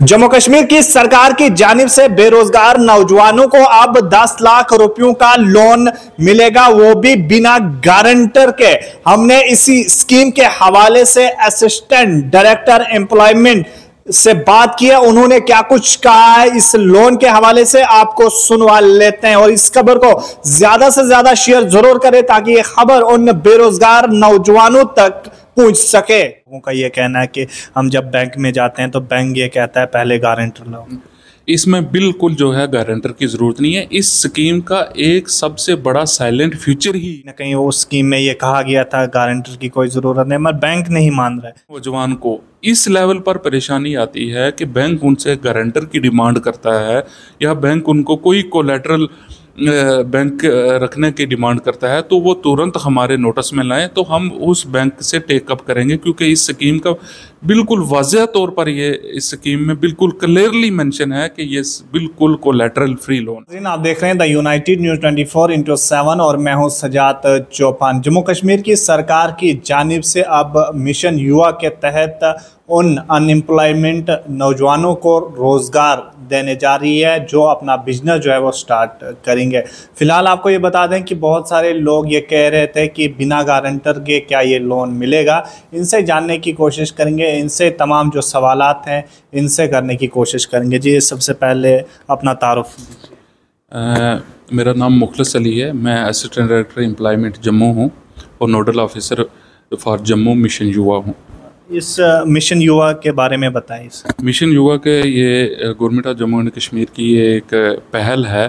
जम्मू कश्मीर की सरकार की जानिब से बेरोजगार नौजवानों को अब 10 लाख रुपयों का लोन मिलेगा, वो भी बिना गारंटर के। हमने इसी स्कीम के हवाले से असिस्टेंट डायरेक्टर एम्प्लॉयमेंट से बात किया, उन्होंने क्या कुछ कहा है इस लोन के हवाले से आपको सुनवा लेते हैं। और इस खबर को ज्यादा से ज्यादा शेयर जरूर करें ताकि ये खबर उन बेरोजगार नौजवानों तक पूछ सके। लोगों का ये कहना है कि हम जब बैंक में जाते हैं तो बैंक ये कहता है पहले गारंटर लो। इसमें बिल्कुल जो है गारंटर की ज़रूरत नहीं है। इस स्कीम का एक सबसे बड़ा साइलेंट फ्यूचर ही न कहीं वो स्कीम में ये कहा गया था गारंटर की कोई ज़रूरत नहीं, मगर बैंक नहीं मान रहा है। नौजवान को इस लेवल पर परेशानी आती है कि बैंक उनसे गारंटर की डिमांड करता है या बैंक उनको कोई कोलैटरल बैंक रखने की डिमांड करता है, तो वो तुरंत हमारे नोटिस में लाएं तो हम उस बैंक से टेकअप करेंगे, क्योंकि इस स्कीम का बिल्कुल वाज़ेह तौर पर ये इस स्कीम में बिल्कुल क्लियरली मेंशन है कि ये बिल्कुल कोलैटरल फ्री लोन। आप देख रहे हैं द यूनाइटेड न्यूज़ 24x7 और मैं हूं सजात चौपान। जम्मू कश्मीर की सरकार की जानिब से अब मिशन युवा के तहत उन अनएम्प्लॉयमेंट नौजवानों को रोज़गार देने जा रही है जो अपना बिजनेस जो है वो स्टार्ट करेंगे। फिलहाल आपको ये बता दें कि बहुत सारे लोग ये कह रहे थे कि बिना गारंटर के क्या ये लोन मिलेगा। इनसे जानने की कोशिश करेंगे, इनसे तमाम जो सवालात हैं इनसे करने की कोशिश करेंगे। जी, सबसे पहले अपना तारुफ। मेरा नाम मुखलिस अली है, मैं असिस्टेंट डायरेक्टर एम्प्लॉयमेंट जम्मू हूँ और nodal officer for Jammu mission युवा हूँ। इस मिशन युवा के बारे में बताएं। मिशन युवा के ये government of Jammu and Kashmir की ये एक पहल है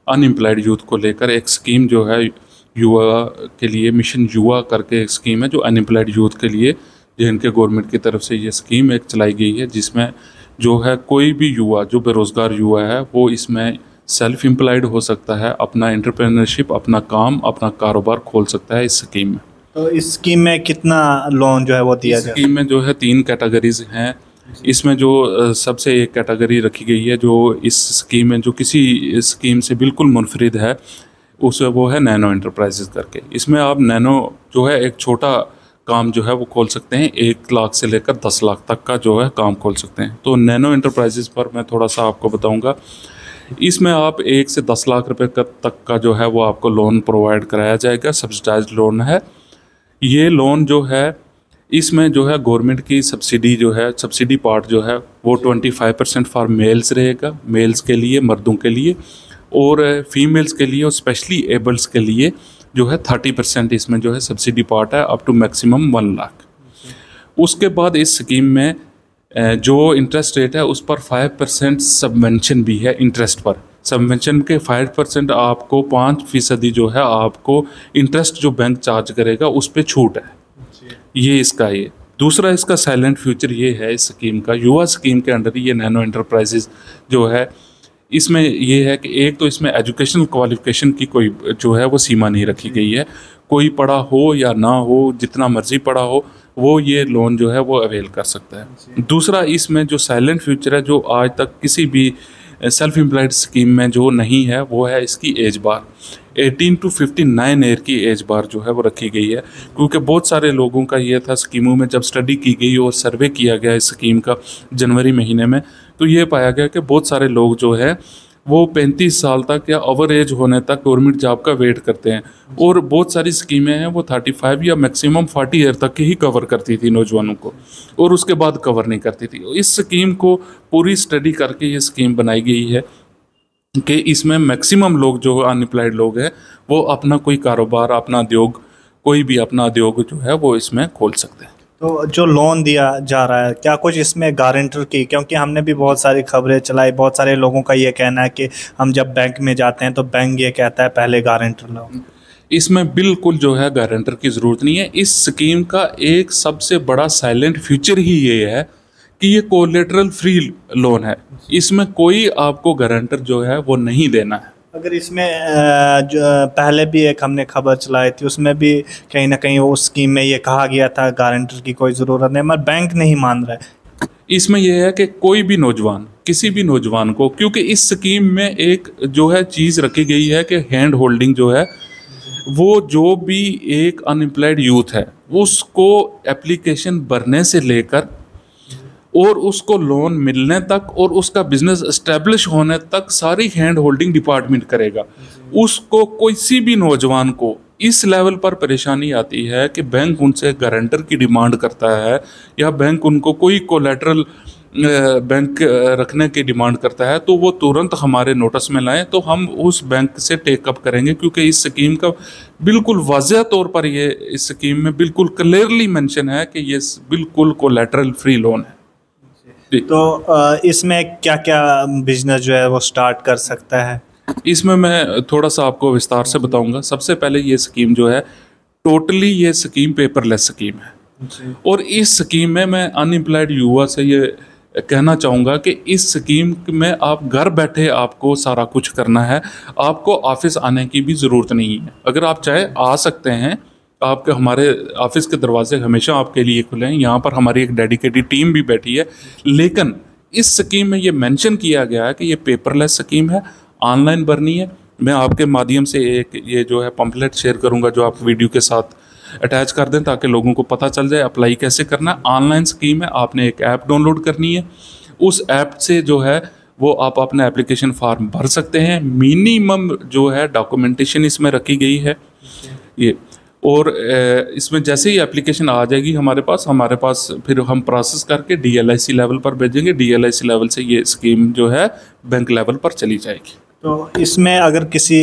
अनएम्प्लॉयड यूथ को लेकर। एक स्कीम जो है युवा के लिए, मिशन युवा करके एक स्कीम है जो अनएम्प्लॉयड यूथ के लिए जिनके गवर्नमेंट की तरफ से ये स्कीम एक चलाई गई है, जिसमें जो है कोई भी युवा जो बेरोज़गार युवा है वो इसमें सेल्फ एम्प्लॉयड हो सकता है, अपना एंटरप्रेन्योरशिप, अपना काम, अपना कारोबार खोल सकता है इस स्कीम में। तो इस स्कीम में कितना लोन जो है वो दिया जाए? स्कीम में जो है 3 कैटेगरीज हैं। इसमें जो सबसे एक कैटेगरी रखी गई है जो इस स्कीम में जो किसी स्कीम से बिल्कुल मुनफरिद है, उसे वो है नैनो एंटरप्राइजेज करके। इसमें आप नैनो जो है एक छोटा काम जो है वो खोल सकते हैं, 1 लाख से लेकर 10 लाख तक का जो है काम खोल सकते हैं। तो नैनो एंटरप्राइजेज पर मैं थोड़ा सा आपको बताऊंगा। इसमें आप 1 से 10 लाख रुपए तक का जो है वो आपको लोन प्रोवाइड कराया जाएगा। सब्सिडाइज्ड लोन है ये लोन जो है। इसमें जो है गवर्नमेंट की सब्सिडी जो है, सब्सिडी पार्ट जो है वो 25% फॉर मेल्स रहेगा, मेल्स के लिए, मर्दों के लिए, और फीमेल्स के लिए और स्पेशली एबल्स के लिए जो है 30% इसमें जो है सब्सिडी पार्ट है, अप टू मैक्सिमम 1 लाख। उसके बाद इस स्कीम में जो इंटरेस्ट रेट है उस पर 5% सबवेंशन भी है। इंटरेस्ट पर सबवेंशन के 5% आपको 5% जो है आपको इंटरेस्ट जो बैंक चार्ज करेगा उस पर छूट है। ये इसका ये दूसरा इसका साइलेंट फ्यूचर ये है इस स्कीम का, युवा स्कीम के अंडर ये नैनो एंटरप्राइजेज जो है, इसमें ये है कि एक तो इसमें एजुकेशनल क्वालिफिकेशन की कोई जो है वो सीमा नहीं रखी गई है। कोई पढ़ा हो या ना हो, जितना मर्जी पढ़ा हो, वो ये लोन जो है वो अवेल कर सकता है। दूसरा इसमें जो साइलेंट फ्यूचर है जो आज तक किसी भी सेल्फ एम्प्लॉयड स्कीम में जो नहीं है वो है इसकी एज बार। 18 to 59 ईयर की एज बार जो है वो रखी गई है, क्योंकि बहुत सारे लोगों का ये था स्कीमों में जब स्टडी की गई और सर्वे किया गया इस स्कीम का जनवरी महीने में, तो ये पाया गया कि बहुत सारे लोग जो है वो 35 साल तक या ओवर एज होने तक गवर्नमेंट जॉब का वेट करते हैं, और बहुत सारी स्कीमें हैं वो 35 या मैक्सिमम 40 ईयर तक ही कवर करती थी नौजवानों को, और उसके बाद कवर नहीं करती थी। इस स्कीम को पूरी स्टडी करके ये स्कीम बनाई गई है कि इसमें मैक्सिमम लोग जो अनएम्प्लॉयड लोग हैं वो अपना कोई कारोबार, अपना उद्योग, कोई भी अपना उद्योग जो है वो इसमें खोल सकते हैं। तो जो लोन दिया जा रहा है क्या कुछ इसमें गारंटर की, क्योंकि हमने भी बहुत सारी खबरें चलाई, बहुत सारे लोगों का ये कहना है कि हम जब बैंक में जाते हैं तो बैंक ये कहता है पहले गारंटर लो। इसमें बिल्कुल जो है गारंटर की ज़रूरत नहीं है। इस स्कीम का एक सबसे बड़ा साइलेंट फ्यूचर ही ये है कि ये कोलेटरल फ्री लोन है। इसमें कोई आपको गारंटर जो है वो नहीं देना है। अगर इसमें जो पहले भी एक हमने खबर चलाई थी उसमें भी कहीं ना कहीं उस स्कीम में ये कहा गया था गारंटर की कोई ज़रूरत नहीं, मगर बैंक नहीं मान रहा है। इसमें यह है कि कोई भी नौजवान, किसी भी नौजवान को, क्योंकि इस स्कीम में एक जो है चीज़ रखी गई है कि हैंड होल्डिंग जो है वो जो भी एक अनएम्प्लॉयड यूथ है उसको एप्लीकेशन भरने से लेकर और उसको लोन मिलने तक और उसका बिजनेस एस्टेब्लिश होने तक सारी हैंड होल्डिंग डिपार्टमेंट करेगा। उसको किसी भी नौजवान को इस लेवल पर परेशानी आती है कि बैंक उनसे गारंटर की डिमांड करता है या बैंक उनको कोई कोलेटरल बैंक रखने की डिमांड करता है, तो वो तुरंत हमारे नोटिस में लाएं, तो हम उस बैंक से टेकअप करेंगे, क्योंकि इस स्कीम का बिल्कुल वाज़ेह तौर पर ये इस स्कीम में बिल्कुल क्लियरली मेंशन है कि ये बिल्कुल कोलेटरल फ्री लोन है। तो इसमें क्या क्या बिजनेस जो है वो स्टार्ट कर सकता है? इसमें मैं थोड़ा सा आपको विस्तार से बताऊंगा। सबसे पहले ये स्कीम जो है टोटली ये स्कीम पेपरलेस स्कीम है, और इस स्कीम में मैं अनएम्प्लॉयड युवा से ये कहना चाहूँगा कि इस स्कीम में आप घर बैठे आपको सारा कुछ करना है, आपको ऑफिस आने की भी ज़रूरत नहीं है। अगर आप चाहे आ सकते हैं, आपके हमारे ऑफिस के दरवाजे हमेशा आपके लिए खुले हैं, यहाँ पर हमारी एक डेडिकेटेड टीम भी बैठी है। लेकिन इस स्कीम में ये मेंशन किया गया है कि ये पेपरलेस स्कीम है, ऑनलाइन भरनी है। मैं आपके माध्यम से एक ये जो है पम्पलेट शेयर करूँगा जो आप वीडियो के साथ अटैच कर दें, ताकि लोगों को पता चल जाए अप्लाई कैसे करना है। ऑनलाइन स्कीम है, आपने एक ऐप डाउनलोड करनी है, उस ऐप से जो है वो आप अपना एप्लीकेशन फॉर्म भर सकते हैं। मिनिमम जो है डॉक्यूमेंटेशन इसमें रखी गई है ये, और इसमें जैसे ही एप्लीकेशन आ जाएगी हमारे पास फिर हम प्रोसेस करके DLIC लेवल पर भेजेंगे। DLIC लेवल से ये स्कीम जो है बैंक लेवल पर चली जाएगी। तो इसमें अगर किसी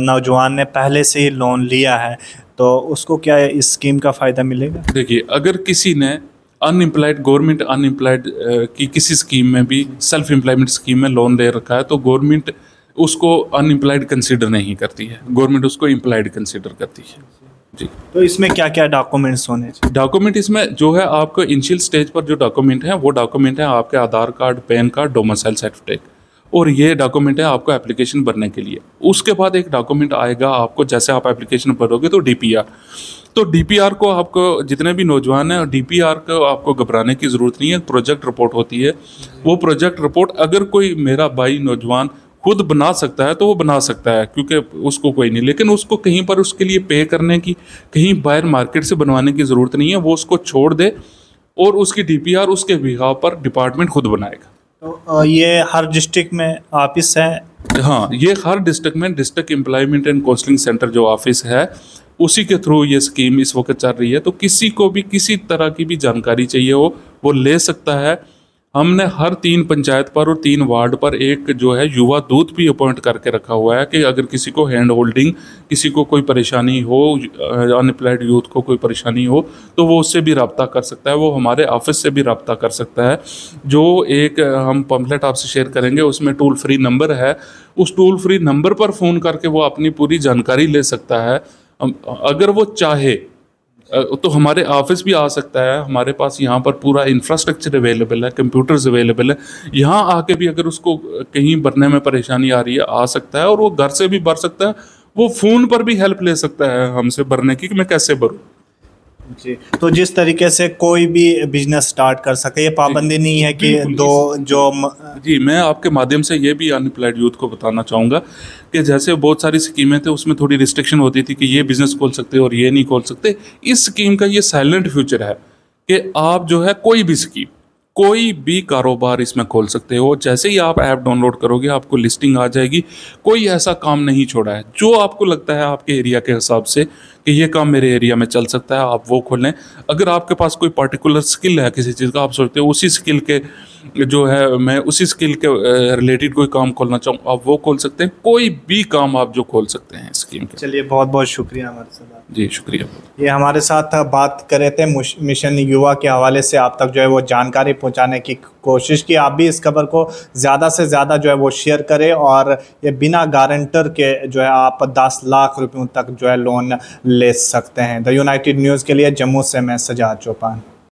नौजवान ने पहले से ही लोन लिया है तो उसको क्या इस स्कीम का फ़ायदा मिलेगा? देखिए, अगर किसी ने अनएम्प्लॉयड गवर्नमेंट अनएम्प्लॉयड की किसी स्कीम में भी सेल्फ एम्प्लॉयमेंट स्कीम में लोन ले रखा है, तो गवर्नमेंट उसको अनएम्प्लॉयड कंसीडर नहीं करती है, गवर्नमेंट उसको एम्प्लॉयड कंसीडर करती है जी। तो इसमें क्या क्या डॉक्यूमेंट्स होने चाहिए? डॉक्यूमेंट इसमें जो है आपको इनिशियल स्टेज पर जो डॉक्यूमेंट है वो डॉक्यूमेंट है आपके Aadhaar card, PAN card, domicile certificate, और ये डॉक्यूमेंट है आपको एप्लीकेशन भरने के लिए। उसके बाद एक डॉक्यूमेंट आएगा आपको, जैसे आप एप्लीकेशन भरोगे तो DPR। तो DPR को आपको जितने भी नौजवान हैं, DPR को आपको घबराने की ज़रूरत नहीं है। प्रोजेक्ट रिपोर्ट होती है, वो प्रोजेक्ट रिपोर्ट अगर कोई मेरा भाई नौजवान खुद बना सकता है तो वो बना सकता है, क्योंकि उसको कोई नहीं, लेकिन उसको कहीं पर उसके लिए पे करने की, कहीं बाहर मार्केट से बनवाने की ज़रूरत नहीं है। वो उसको छोड़ दे और उसकी DPR उसके बिहाव पर डिपार्टमेंट खुद बनाएगा। तो ये हर डिस्ट्रिक्ट में ऑफिस है? हाँ, ये हर डिस्ट्रिक्ट में district employment and counselling centre जो ऑफिस है उसी के थ्रू ये स्कीम इस वक्त चल रही है। तो किसी को भी किसी तरह की भी जानकारी चाहिए हो वो ले सकता है। हमने हर 3 पंचायत पर और 3 वार्ड पर एक जो है युवा दूत भी अपॉइंट करके रखा हुआ है कि अगर किसी को हैंड होल्डिंग, किसी को कोई परेशानी हो, अनएम्प्लॉयड यूथ को कोई परेशानी हो, तो वो उससे भी रब्ता कर सकता है, वो हमारे ऑफिस से भी रब्ता कर सकता है। जो एक हम पम्फलेट आपसे शेयर करेंगे उसमें टोल फ्री नंबर है, उस टोल फ्री नंबर पर फ़ोन करके वो अपनी पूरी जानकारी ले सकता है। अगर वो चाहे तो हमारे ऑफिस भी आ सकता है। हमारे पास यहाँ पर पूरा इंफ्रास्ट्रक्चर अवेलेबल है, कंप्यूटर्स अवेलेबल है। यहाँ आके भी अगर उसको कहीं भरने में परेशानी आ रही है आ सकता है, और वो घर से भी भर सकता है। वो फ़ोन पर भी हेल्प ले सकता है हमसे भरने की कि मैं कैसे भरूँ जी। तो जिस तरीके से कोई भी बिजनेस स्टार्ट कर सके, ये पाबंदी नहीं है कि जी। मैं आपके माध्यम से ये भी अनएम्प्लॉयड यूथ को बताना चाहूँगा कि जैसे बहुत सारी स्कीमें थे उसमें थोड़ी रिस्ट्रिक्शन होती थी कि ये बिज़नेस खोल सकते और ये नहीं खोल सकते। इस स्कीम का ये साइलेंट फ्यूचर है कि आप जो है कोई भी स्कीम, कोई भी कारोबार इसमें खोल सकते हो। जैसे ही आप ऐप डाउनलोड करोगे आपको लिस्टिंग आ जाएगी। कोई ऐसा काम नहीं छोड़ा है। जो आपको लगता है आपके एरिया के हिसाब से कि ये काम मेरे एरिया में चल सकता है, आप वो खोलें। अगर आपके पास कोई पर्टिकुलर स्किल है किसी चीज़ का, आप सोचते हो उसी स्किल के जो है मैं उसी स्किल के रिलेटेड कोई काम खोलना चाहूँ, आप वो खोल सकते हैं। कोई भी काम आप जो खोल सकते हैं स्कीम के। चलिए, बहुत बहुत शुक्रिया हमारे साथ। जी शुक्रिया। ये हमारे साथ बात कर रहे थे मिशन युवा के हवाले से आप तक जो है वो जानकारी पहुंचाने की कोशिश की। आप भी इस खबर को ज़्यादा से ज़्यादा जो है वो शेयर करें, और ये बिना गारंटर के जो है आप 10 लाख रुपयों तक जो है लोन ले सकते हैं। द यूनाइटेड न्यूज़ के लिए जम्मू से मैं सजाद चौपान।